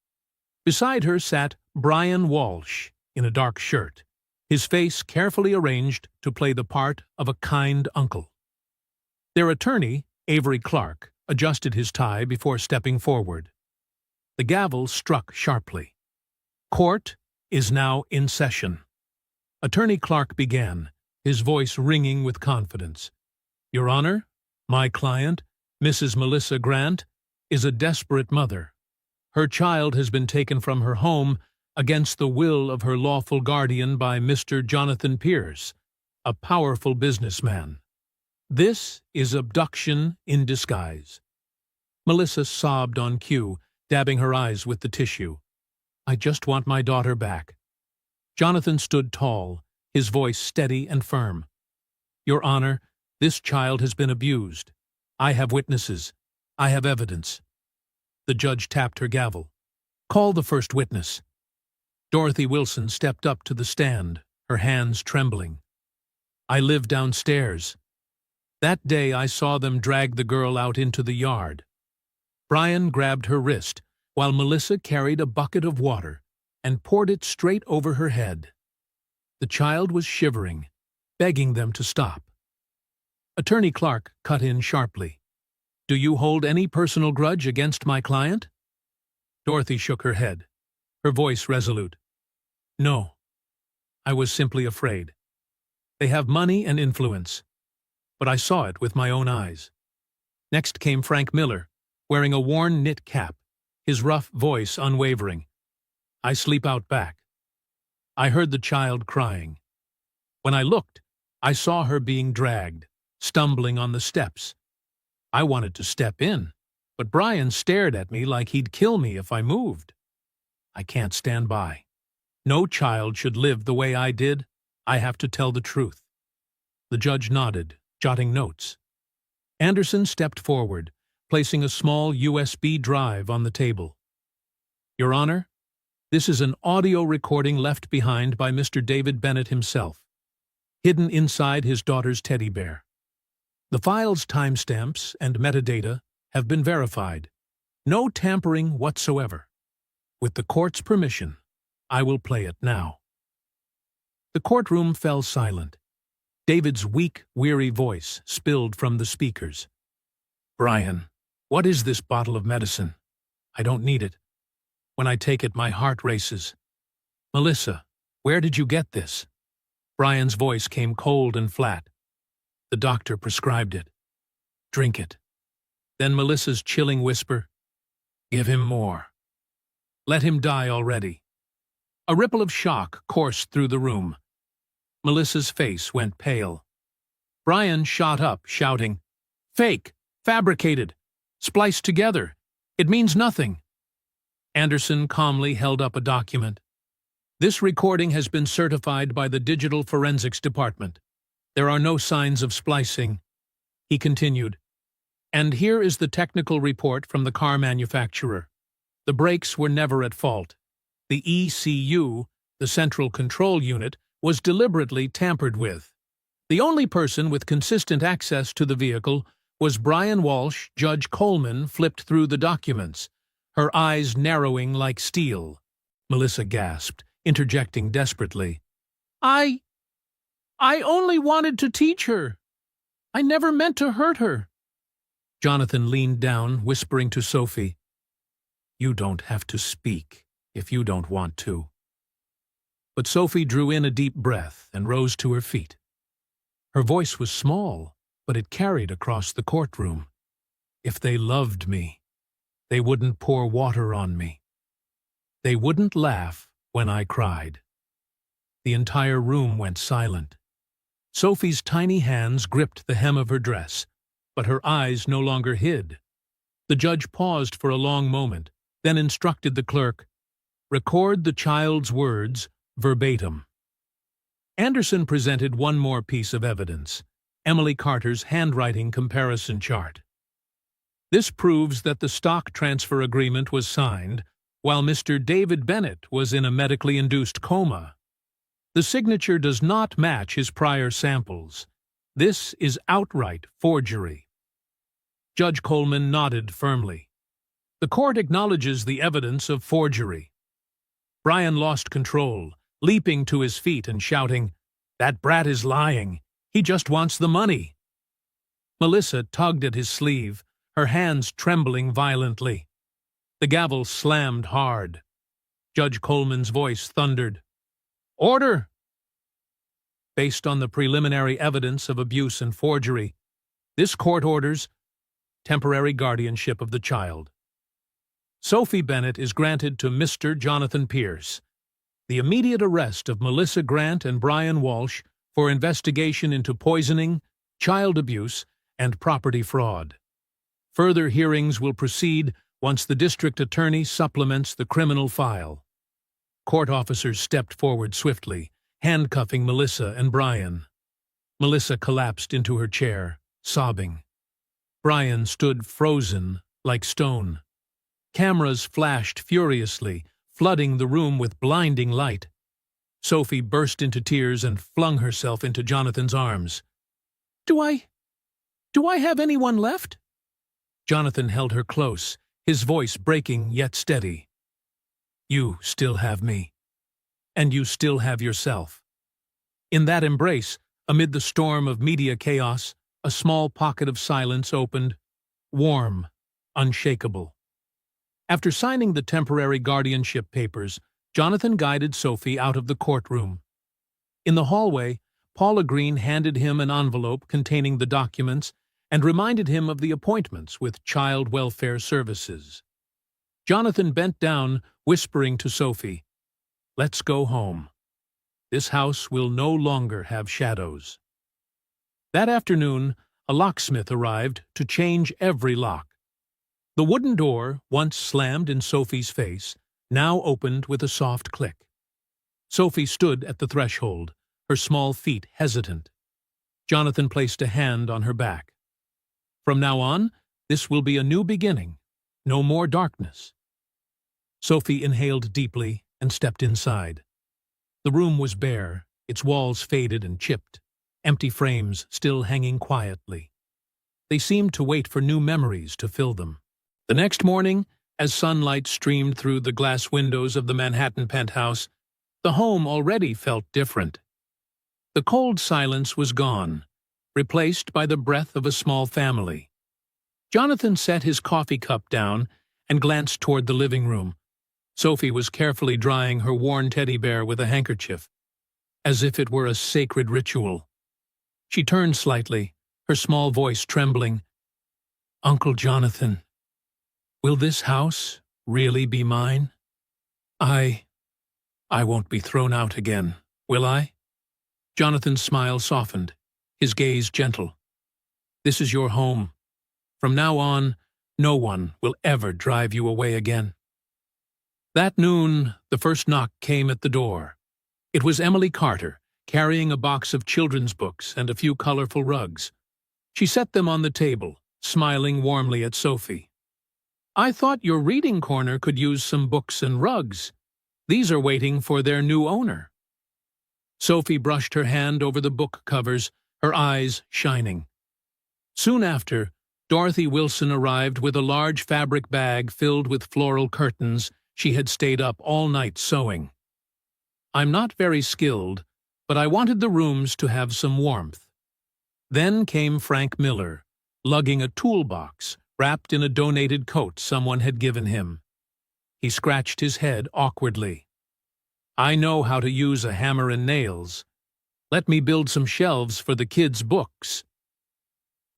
Beside her sat Brian Walsh in a dark shirt, his face carefully arranged to play the part of a kind uncle. Their attorney, Avery Clark, adjusted his tie before stepping forward. The gavel struck sharply. Court is now in session. Attorney Clark began, his voice ringing with confidence. Your Honor, my client, Mrs. Melissa Grant, is a desperate mother. Her child has been taken from her home against the will of her lawful guardian by Mr. Jonathan Pierce, a powerful businessman. This is abduction in disguise. Melissa sobbed on cue, dabbing her eyes with the tissue. I just want my daughter back. Jonathan stood tall, his voice steady and firm. Your Honor, this child has been abused. I have witnesses. I have evidence. The judge tapped her gavel. Call the first witness. Dorothy Wilson stepped up to the stand, her hands trembling. I live downstairs. That day I saw them drag the girl out into the yard. Brian grabbed her wrist, while Melissa carried a bucket of water and poured it straight over her head. The child was shivering, begging them to stop. Attorney Clark cut in sharply. Do you hold any personal grudge against my client? Dorothy shook her head, her voice resolute. No. I was simply afraid. They have money and influence, but I saw it with my own eyes. Next came Frank Miller, wearing a worn knit cap, his rough voice unwavering. I sleep out back. I heard the child crying. When I looked, I saw her being dragged, stumbling on the steps. I wanted to step in, but Brian stared at me like he'd kill me if I moved. I can't stand by. No child should live the way I did. I have to tell the truth. The judge nodded, jotting notes. Anderson stepped forward, placing a small USB drive on the table. Your Honor, this is an audio recording left behind by Mr. David Bennett himself, hidden inside his daughter's teddy bear. The file's timestamps and metadata have been verified. No tampering whatsoever. With the court's permission, I will play it now. The courtroom fell silent. David's weak, weary voice spilled from the speakers. Brian, what is this bottle of medicine? I don't need it. When I take it, my heart races. Melissa, where did you get this? Brian's voice came cold and flat. The doctor prescribed it. Drink it. Then Melissa's chilling whisper, give him more. Let him die already. A ripple of shock coursed through the room. Melissa's face went pale. Brian shot up, shouting, fake, fabricated, spliced together. It means nothing. Anderson calmly held up a document. This recording has been certified by the Digital Forensics Department. There are no signs of splicing. He continued, and here is the technical report from the car manufacturer. The brakes were never at fault. The ECU, the Central Control Unit, was deliberately tampered with. The only person with consistent access to the vehicle was Brian Walsh. Judge Coleman flipped through the documents, her eyes narrowing like steel. Melissa gasped, interjecting desperately. I only wanted to teach her. I never meant to hurt her. Jonathan leaned down, whispering to Sophie, you don't have to speak if you don't want to. But Sophie drew in a deep breath and rose to her feet. Her voice was small, but it carried across the courtroom. If they loved me, they wouldn't pour water on me. They wouldn't laugh when I cried. The entire room went silent. Sophie's tiny hands gripped the hem of her dress, but her eyes no longer hid. The judge paused for a long moment, then instructed the clerk, record the child's words verbatim. Anderson presented one more piece of evidence, Emily Carter's handwriting comparison chart. This proves that the stock transfer agreement was signed while Mr. David Bennett was in a medically induced coma. The signature does not match his prior samples. This is outright forgery. Judge Coleman nodded firmly. The court acknowledges the evidence of forgery. Brian lost control, leaping to his feet and shouting, that brat is lying. He just wants the money. Melissa tugged at his sleeve, her hands trembling violently. The gavel slammed hard. Judge Coleman's voice thundered, order! Based on the preliminary evidence of abuse and forgery, this court orders temporary guardianship of the child. Sophie Bennett is granted to Mr. Jonathan Pierce. The immediate arrest of Melissa Grant and Brian Walsh for investigation into poisoning, child abuse, and property fraud. Further hearings will proceed once the district attorney supplements the criminal file. Court officers stepped forward swiftly, handcuffing Melissa and Brian. Melissa collapsed into her chair, sobbing. Brian stood frozen like stone. Cameras flashed furiously, flooding the room with blinding light. Sophie burst into tears and flung herself into Jonathan's arms. Do I have anyone left? Jonathan held her close, his voice breaking yet steady. You still have me. And you still have yourself. In that embrace, amid the storm of media chaos, a small pocket of silence opened, warm, unshakable. After signing the temporary guardianship papers, Jonathan guided Sophie out of the courtroom. In the hallway, Paula Green handed him an envelope containing the documents and reminded him of the appointments with Child Welfare Services. Jonathan bent down, whispering to Sophie, let's go home. This house will no longer have shadows. That afternoon, a locksmith arrived to change every lock. The wooden door, once slammed in Sophie's face, now opened with a soft click. Sophie stood at the threshold, her small feet hesitant. Jonathan placed a hand on her back. From now on, this will be a new beginning. No more darkness. Sophie inhaled deeply and stepped inside. The room was bare, its walls faded and chipped, empty frames still hanging quietly. They seemed to wait for new memories to fill them. The next morning, as sunlight streamed through the glass windows of the Manhattan penthouse, the home already felt different. The cold silence was gone, replaced by the breath of a small family. Jonathan set his coffee cup down and glanced toward the living room. Sophie was carefully drying her worn teddy bear with a handkerchief, as if it were a sacred ritual. She turned slightly, her small voice trembling. "Uncle Jonathan, will this house really be mine? I won't be thrown out again, will I?" Jonathan's smile softened, his gaze gentle. "This is your home. From now on, no one will ever drive you away again." That noon, the first knock came at the door. It was Emily Carter, carrying a box of children's books and a few colorful rugs. She set them on the table, smiling warmly at Sophie. "I thought your reading corner could use some books and rugs. These are waiting for their new owner." Sophie brushed her hand over the book covers, her eyes shining. Soon after, Dorothy Wilson arrived with a large fabric bag filled with floral curtains she had stayed up all night sewing. "I'm not very skilled, but I wanted the rooms to have some warmth." Then came Frank Miller, lugging a toolbox wrapped in a donated coat someone had given him. He scratched his head awkwardly. "I know how to use a hammer and nails. Let me build some shelves for the kids' books."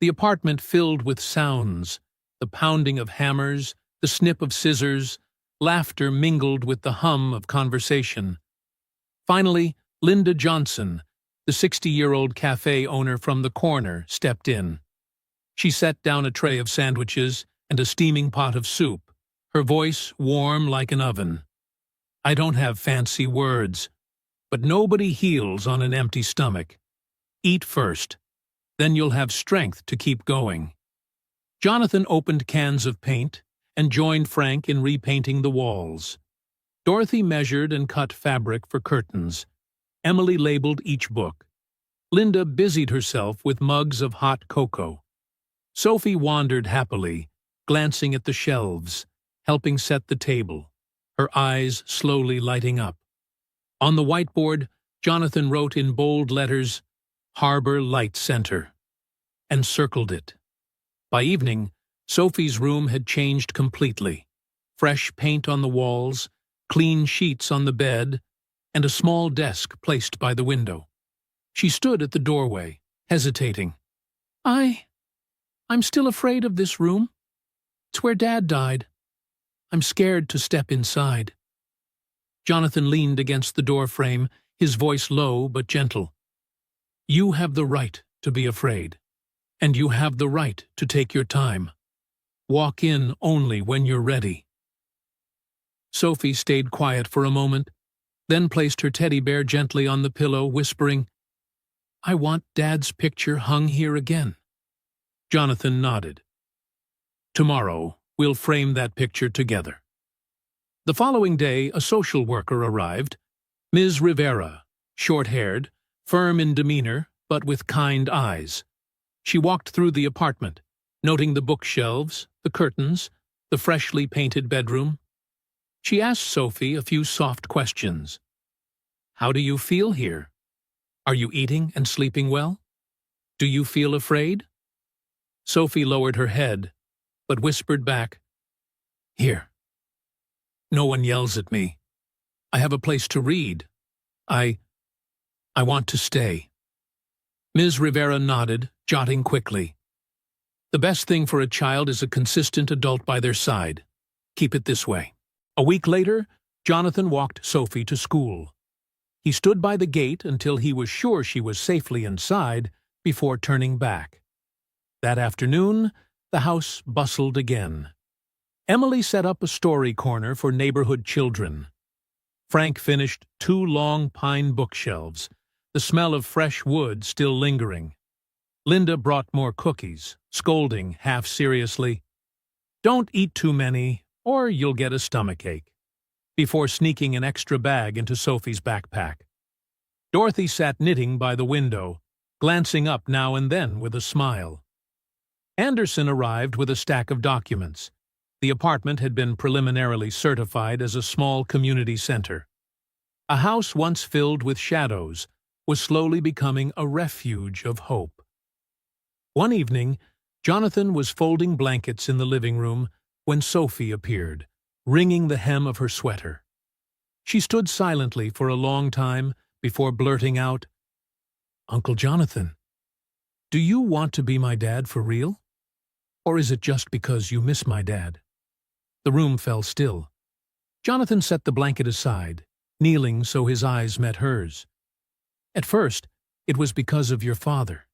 The apartment filled with sounds, the pounding of hammers, the snip of scissors, laughter mingled with the hum of conversation. Finally, Linda Johnson, the 60-year-old cafe owner from the corner, stepped in. She set down a tray of sandwiches and a steaming pot of soup, her voice warm like an oven. "I don't have fancy words, but nobody heals on an empty stomach. Eat first, then you'll have strength to keep going." Jonathan opened cans of paint and joined Frank in repainting the walls. Dorothy measured and cut fabric for curtains. Emily labeled each book. Linda busied herself with mugs of hot cocoa. Sophie wandered happily, glancing at the shelves, helping set the table, her eyes slowly lighting up. On the whiteboard, Jonathan wrote in bold letters, "Harbor Light Center," and circled it. By evening, Sophie's room had changed completely. Fresh paint on the walls, clean sheets on the bed, and a small desk placed by the window. She stood at the doorway, hesitating. I'm still afraid of this room. It's where Dad died. I'm scared to step inside." Jonathan leaned against the doorframe, his voice low but gentle. "You have the right to be afraid, and you have the right to take your time. Walk in only when you're ready." Sophie stayed quiet for a moment, then placed her teddy bear gently on the pillow, whispering, "I want Dad's picture hung here again." Jonathan nodded. "Tomorrow, we'll frame that picture together." The following day, a social worker arrived, Ms. Rivera, short-haired, firm in demeanor, but with kind eyes. She walked through the apartment, noting the bookshelves, the curtains, the freshly painted bedroom. She asked Sophie a few soft questions. "How do you feel here? Are you eating and sleeping well? Do you feel afraid?" Sophie lowered her head, but whispered back, "Here. No one yells at me. I have a place to read. I want to stay." Ms. Rivera nodded, jotting quickly. "The best thing for a child is a consistent adult by their side. Keep it this way." A week later, Jonathan walked Sophie to school. He stood by the gate until he was sure she was safely inside before turning back. That afternoon, the house bustled again. Emily set up a story corner for neighborhood children. Frank finished 2 long pine bookshelves, the smell of fresh wood still lingering. Linda brought more cookies, scolding half seriously, "Don't eat too many, or you'll get a stomachache," before sneaking an extra bag into Sophie's backpack. Dorothy sat knitting by the window, glancing up now and then with a smile. Anderson arrived with a stack of documents. The apartment had been preliminarily certified as a small community center. A house once filled with shadows was slowly becoming a refuge of hope. One evening, Jonathan was folding blankets in the living room when Sophie appeared, wringing the hem of her sweater. She stood silently for a long time before blurting out, "Uncle Jonathan, do you want to be my dad for real? Or is it just because you miss my dad?" The room fell still. Jonathan set the blanket aside, kneeling so his eyes met hers. "At first, it was because of your father.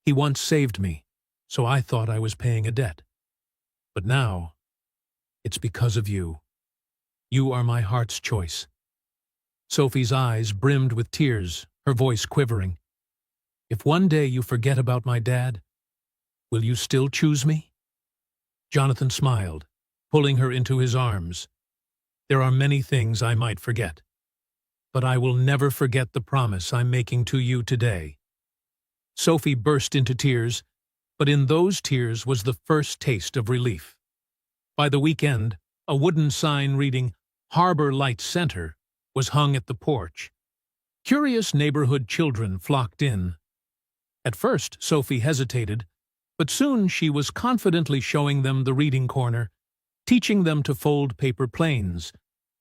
He once saved me, so I thought I was paying a debt. But now, it's because of you. You are my heart's choice." Sophie's eyes brimmed with tears, her voice quivering. "If one day you forget about my dad, will you still choose me?" Jonathan smiled, pulling her into his arms. "There are many things I might forget, but I will never forget the promise I'm making to you today." Sophie burst into tears, but in those tears was the first taste of relief. By the weekend, a wooden sign reading Harbor Light Center was hung at the porch. Curious neighborhood children flocked in. At first, Sophie hesitated, but soon she was confidently showing them the reading corner, teaching them to fold paper planes,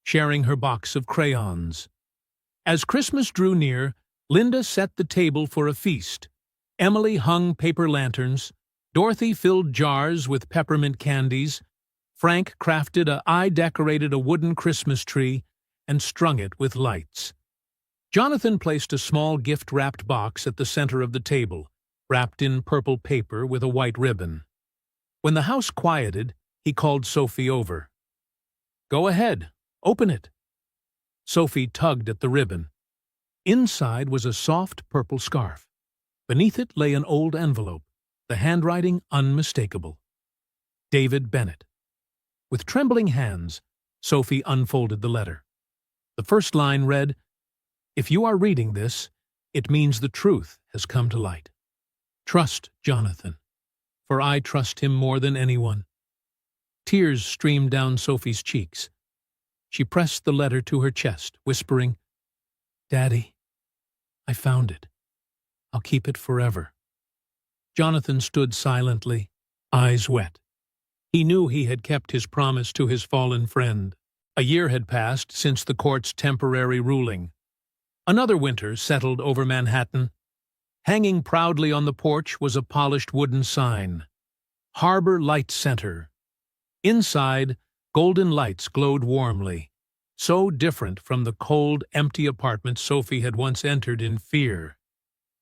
sharing her box of crayons. As Christmas drew near, Linda set the table for a feast. Emily hung paper lanterns, Dorothy filled jars with peppermint candies, Frank decorated a wooden Christmas tree and strung it with lights. Jonathan placed a small gift-wrapped box at the center of the table, wrapped in purple paper with a white ribbon. When the house quieted, he called Sophie over. "Go ahead, open it." Sophie tugged at the ribbon. Inside was a soft purple scarf. Beneath it lay an old envelope, the handwriting unmistakable. David Bennett. With trembling hands, Sophie unfolded the letter. The first line read, "If you are reading this, it means the truth has come to light. Trust Jonathan, for I trust him more than anyone." Tears streamed down Sophie's cheeks. She pressed the letter to her chest, whispering, "Daddy, I found it. I'll keep it forever." Jonathan stood silently, eyes wet. He knew he had kept his promise to his fallen friend. A year had passed since the court's temporary ruling. Another winter settled over Manhattan. Hanging proudly on the porch was a polished wooden sign, Harbor Light Center. Inside, golden lights glowed warmly, so different from the cold, empty apartment Sophie had once entered in fear.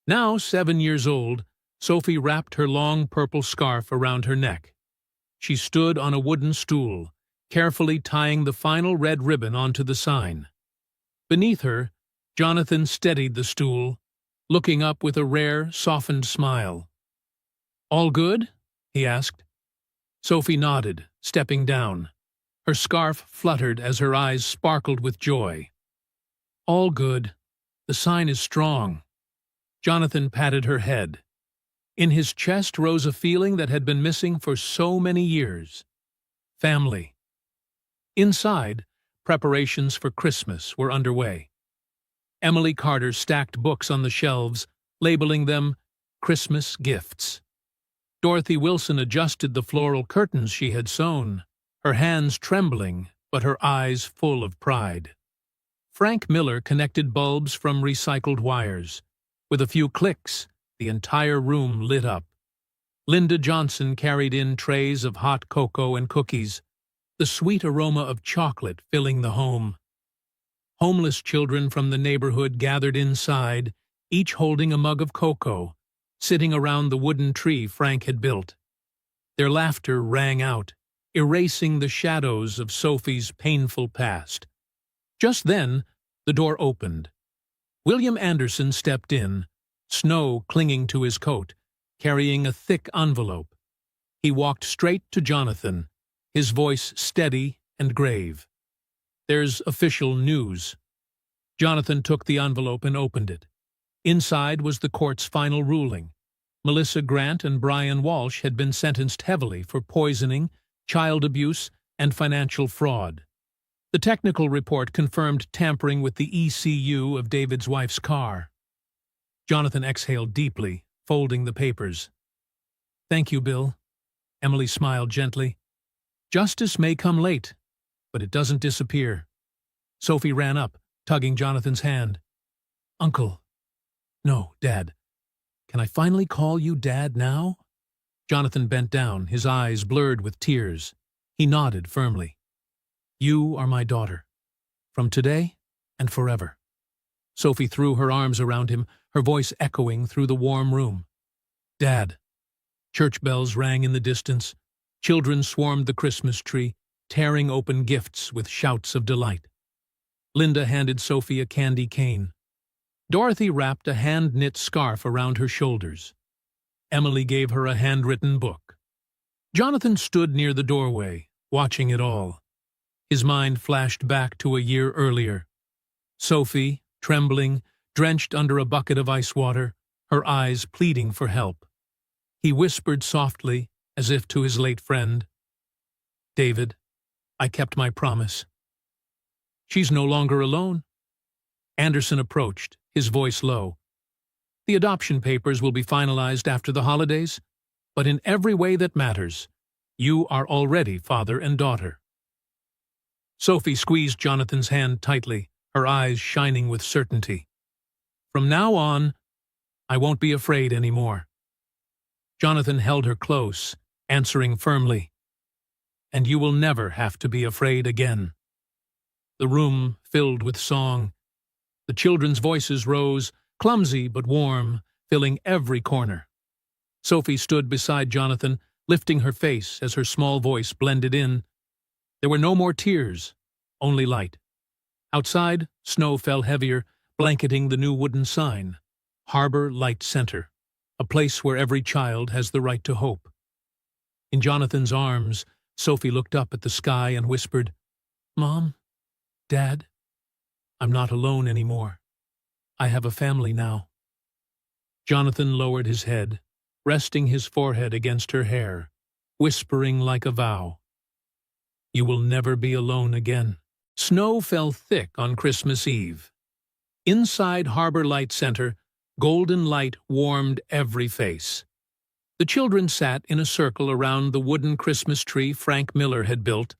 Now 7 years old, Sophie wrapped her long purple scarf around her neck. She stood on a wooden stool, carefully tying the final red ribbon onto the sign. Beneath her, Jonathan steadied the stool, looking up with a rare, softened smile. "All good?" he asked. Sophie nodded, stepping down. Her scarf fluttered as her eyes sparkled with joy. "All good. The sign is strong." Jonathan patted her head. In his chest rose a feeling that had been missing for so many years. Family. Inside, preparations for Christmas were underway. Emily Carter stacked books on the shelves, labeling them Christmas gifts. Dorothy Wilson adjusted the floral curtains she had sewn, her hands trembling, but her eyes full of pride. Frank Miller connected bulbs from recycled wires. With a few clicks, the entire room lit up. Linda Johnson carried in trays of hot cocoa and cookies, the sweet aroma of chocolate filling the home. Homeless children from the neighborhood gathered inside, each holding a mug of cocoa, sitting around the wooden tree Frank had built. Their laughter rang out, erasing the shadows of Sophie's painful past. Just then, the door opened. William Anderson stepped in, snow clinging to his coat, carrying a thick envelope. He walked straight to Jonathan, his voice steady and grave. "There's official news." Jonathan took the envelope and opened it. Inside was the court's final ruling. Melissa Grant and Brian Walsh had been sentenced heavily for poisoning, child abuse, and financial fraud. The technical report confirmed tampering with the ECU of David's wife's car. Jonathan exhaled deeply, folding the papers. "Thank you, Bill." Emily smiled gently. "Justice may come late, but it doesn't disappear. Sophie ran up, tugging Jonathan's hand. Uncle. No, Dad. Can I finally call you Dad now? Jonathan bent down, his eyes blurred with tears. He nodded firmly. You are my daughter. From today and forever. Sophie threw her arms around him, her voice echoing through the warm room. Dad. Church bells rang in the distance. Children swarmed the Christmas tree, tearing open gifts with shouts of delight. Linda handed Sophie a candy cane. Dorothy wrapped a hand-knit scarf around her shoulders. Emily gave her a handwritten book. Jonathan stood near the doorway, watching it all. His mind flashed back to a year earlier. Sophie, trembling, drenched under a bucket of ice water, her eyes pleading for help. He whispered softly, as if to his late friend, David, I kept my promise. She's no longer alone. Anderson approached, his voice low. The adoption papers will be finalized after the holidays, but in every way that matters, you are already father and daughter. Sophie squeezed Jonathan's hand tightly, her eyes shining with certainty. From now on, I won't be afraid anymore. Jonathan held her close, answering firmly, and you will never have to be afraid again. The room filled with song. The children's voices rose, clumsy but warm, filling every corner. Sophie stood beside Jonathan, lifting her face as her small voice blended in. There were no more tears, only light. Outside, snow fell heavier, blanketing the new wooden sign, Harbor Light Center, a place where every child has the right to hope. In Jonathan's arms, Sophie looked up at the sky and whispered, Mom, Dad, I'm not alone anymore. I have a family now. Jonathan lowered his head, resting his forehead against her hair, whispering like a vow. You will never be alone again. Snow fell thick on Christmas Eve. Inside Harbor Light Center, golden light warmed every face. The children sat in a circle around the wooden Christmas tree Frank Miller had built,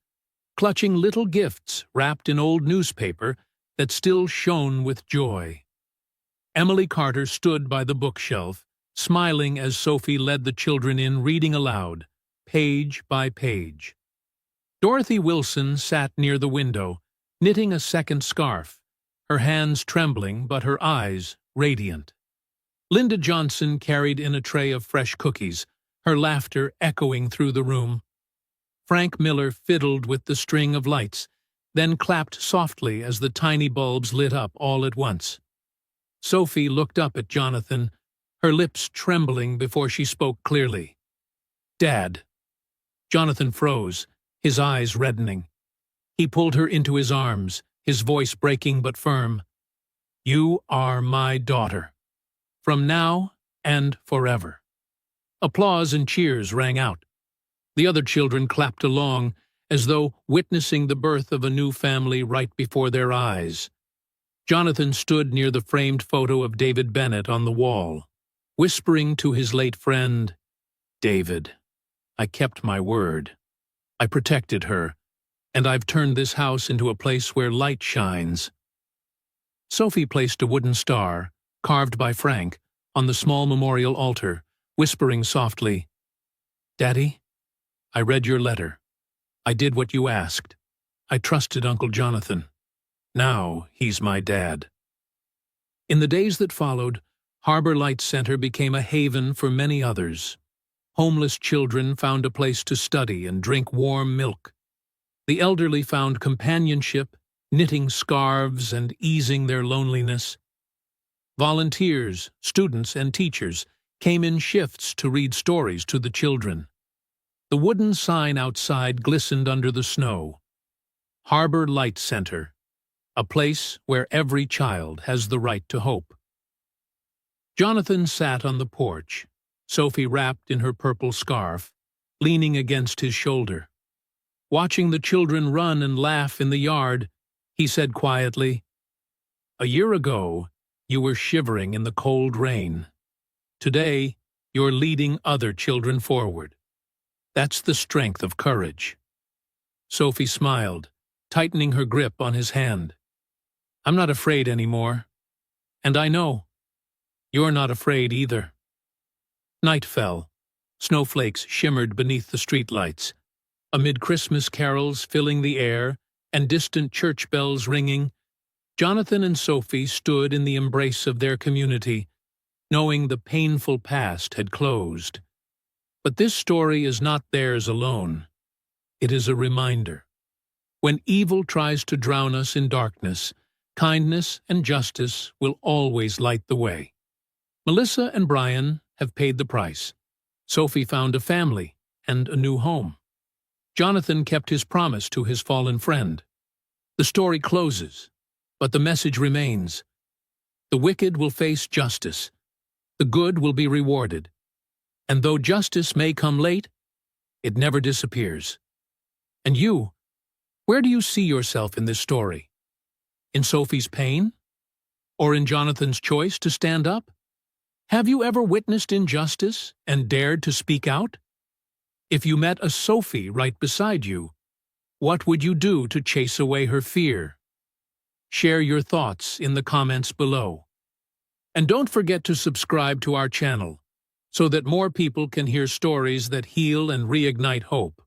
clutching little gifts wrapped in old newspaper that still shone with joy. Emily Carter stood by the bookshelf, smiling as Sophie led the children in, reading aloud, page by page. Dorothy Wilson sat near the window, knitting a second scarf, her hands trembling but her eyes radiant. Linda Johnson carried in a tray of fresh cookies, her laughter echoing through the room. Frank Miller fiddled with the string of lights, then clapped softly as the tiny bulbs lit up all at once. Sophie looked up at Jonathan, her lips trembling before she spoke clearly. Dad. Jonathan froze, his eyes reddening. He pulled her into his arms, his voice breaking but firm. You are my daughter. From now and forever. Applause and cheers rang out. The other children clapped along, as though witnessing the birth of a new family right before their eyes. Jonathan stood near the framed photo of David Bennett on the wall, whispering to his late friend, David, I kept my word. I protected her, and I've turned this house into a place where light shines. Sophie placed a wooden star, carved by Frank, on the small memorial altar, whispering softly, Daddy, I read your letter. I did what you asked. I trusted Uncle Jonathan. Now he's my dad. In the days that followed, Harbor Light Center became a haven for many others. Homeless children found a place to study and drink warm milk. The elderly found companionship, knitting scarves and easing their loneliness. Volunteers, students, and teachers came in shifts to read stories to the children. The wooden sign outside glistened under the snow. Harbor Light Center, a place where every child has the right to hope. Jonathan sat on the porch, Sophie wrapped in her purple scarf, leaning against his shoulder. Watching the children run and laugh in the yard, he said quietly, A year ago, you were shivering in the cold rain. Today, you're leading other children forward. That's the strength of courage. Sophie smiled, tightening her grip on his hand. "I'm not afraid anymore. And I know you're not afraid either." Night fell. Snowflakes shimmered beneath the streetlights. Amid Christmas carols filling the air and distant church bells ringing, Jonathan and Sophie stood in the embrace of their community, knowing the painful past had closed. But this story is not theirs alone. It is a reminder. When evil tries to drown us in darkness, kindness and justice will always light the way. Melissa and Brian have paid the price. Sophie found a family and a new home. Jonathan kept his promise to his fallen friend. The story closes, but the message remains. The wicked will face justice. The good will be rewarded. And though justice may come late, it never disappears. And you, where do you see yourself in this story? In Sophie's pain? Or in Jonathan's choice to stand up? Have you ever witnessed injustice and dared to speak out? If you met a Sophie right beside you, what would you do to chase away her fear? Share your thoughts in the comments below. And don't forget to subscribe to our channel so that more people can hear stories that heal and reignite hope.